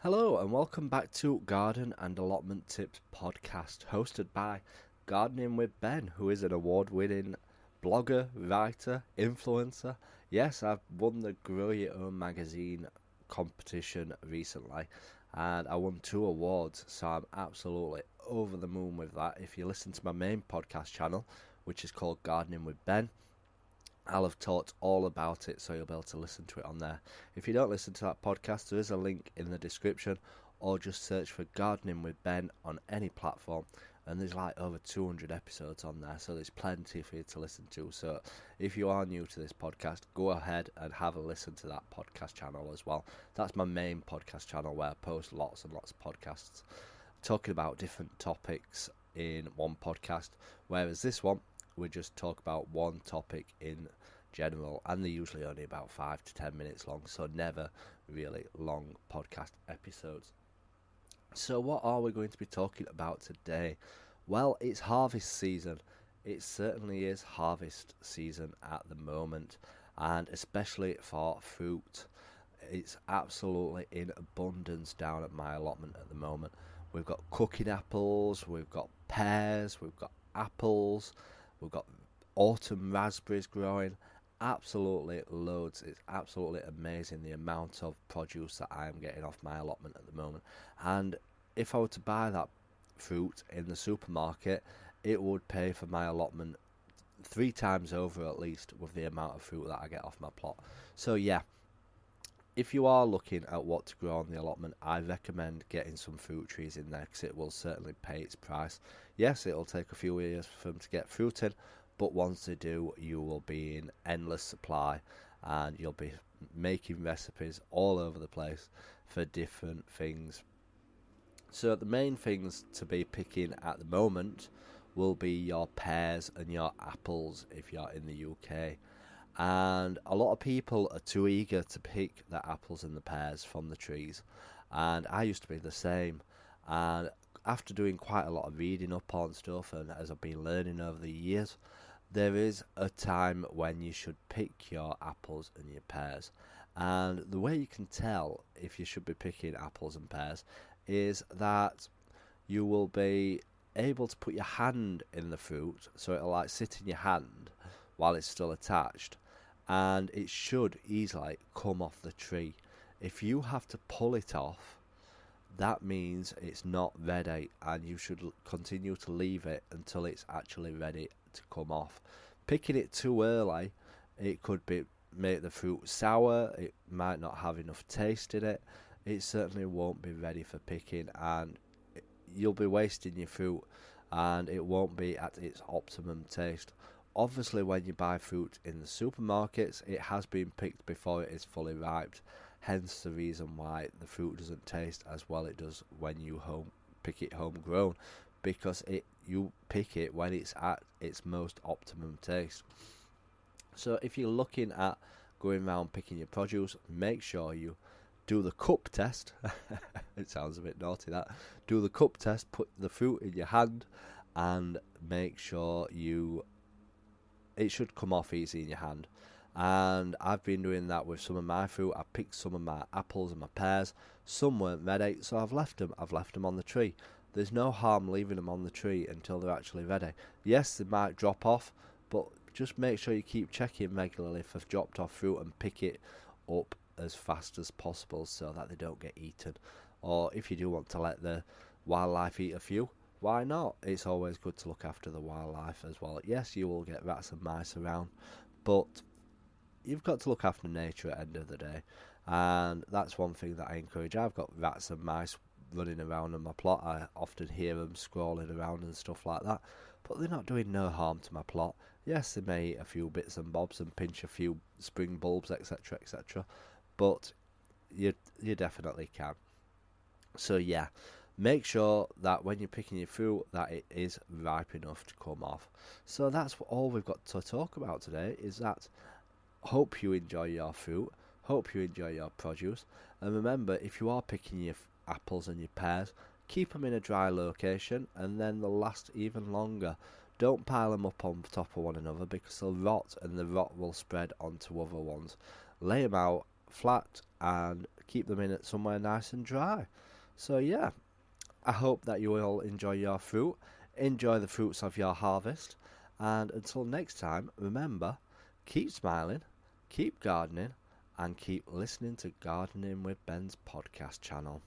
Hello and welcome back to Garden and Allotment Tips podcast, hosted by Gardening with Ben, who is an award-winning blogger, writer, influencer. Yes, I've won the Grow Your Own magazine competition recently, and I won 2 awards, so I'm absolutely over the moon with that. If you listen to my main podcast channel, which is called Gardening with Ben, I'll have talked all about it, so you'll be able to listen to it on there. If you don't listen to that podcast, there is a link in the description, or just search for Gardening with Ben on any platform, and there's like over 200 episodes on there, so there's plenty for you to listen to. So if you are new to this podcast, go ahead and have a listen to that podcast channel as well. That's my main podcast channel where I post lots and lots of podcasts talking about different topics in one podcast, whereas this one we just talk about one topic in general, and they're usually only about 5 to 10 minutes long, so never really long podcast episodes. So what are we going to be talking about today? Well, it's harvest season. It certainly is harvest season at the moment, and especially for fruit. It's absolutely in abundance down at my allotment at the moment. We've got cooking apples, we've got pears, we've got apples, we've got autumn raspberries growing. Absolutely loads. It's absolutely amazing the amount of produce that I am getting off my allotment at the moment. And if I were to buy that fruit in the supermarket, it would pay for my allotment 3 times over at least with the amount of fruit that I get off my plot. So yeah, if you are looking at what to grow on the allotment, I recommend getting some fruit trees in there because it will certainly pay its price. Yes, it'll take a few years for them to get fruit in, but once they do, you will be in endless supply and you'll be making recipes all over the place for different things. So the main things to be picking at the moment will be your pears and your apples if you're in the UK. And a lot of people are too eager to pick the apples and the pears from the trees, and I used to be the same. And after doing quite a lot of reading up on stuff, and as I've been learning over the years, there is a time when you should pick your apples and your pears. And the way you can tell if you should be picking apples and pears is that you will be able to put your hand in the fruit, so it'll like sit in your hand while it's still attached, and it should easily come off the tree. If you have to pull it off, that means it's not ready, and you should continue to leave it until it's actually ready to come off. Picking it too early, it could be make the fruit sour, it might not have enough taste in it, it certainly won't be ready for picking, and you'll be wasting your fruit and it won't be at its optimum taste. Obviously, when you buy fruit in the supermarkets, it has been picked before it is fully ripe, hence the reason why the fruit doesn't taste as well it does when you pick it homegrown, because you pick it when it's at its most optimum taste. So if you're looking at going around picking your produce, make sure you do the cup test. It sounds a bit naughty, that. Do the cup test, put the fruit in your hand, and make sure it should come off easy in your hand. And I've been doing that with some of my fruit. I picked some of my apples and my pears. Some weren't ready, so I've left them on the tree. There's no harm leaving them on the tree until they're actually ready. Yes, they might drop off, but just make sure you keep checking regularly for dropped off fruit and pick it up as fast as possible so that they don't get eaten. Or if you do want to let the wildlife eat a few, why not? It's always good to look after the wildlife as well. Yes, you will get rats and mice around, but you've got to look after nature at the end of the day, and that's one thing that I encourage. I've got rats and mice running around on my plot. I often hear them scrolling around and stuff like that, but they're not doing no harm to my plot. Yes, they may eat a few bits and bobs and pinch a few spring bulbs, etc., etc., but you definitely can. So yeah, make sure that when you're picking your fruit that it is ripe enough to come off. So that's all we've got to talk about today, is that hope you enjoy your fruit, hope you enjoy your produce, and remember, if you are picking your apples and your pears, keep them in a dry location and then they'll last even longer. Don't pile them up on top of one another because they'll rot and the rot will spread onto other ones. Lay them out flat and keep them in it somewhere nice and dry. So yeah, I hope that you will enjoy your fruit, enjoy the fruits of your harvest, and until next time, remember, keep smiling, keep gardening, and keep listening to Gardening with Ben's podcast channel.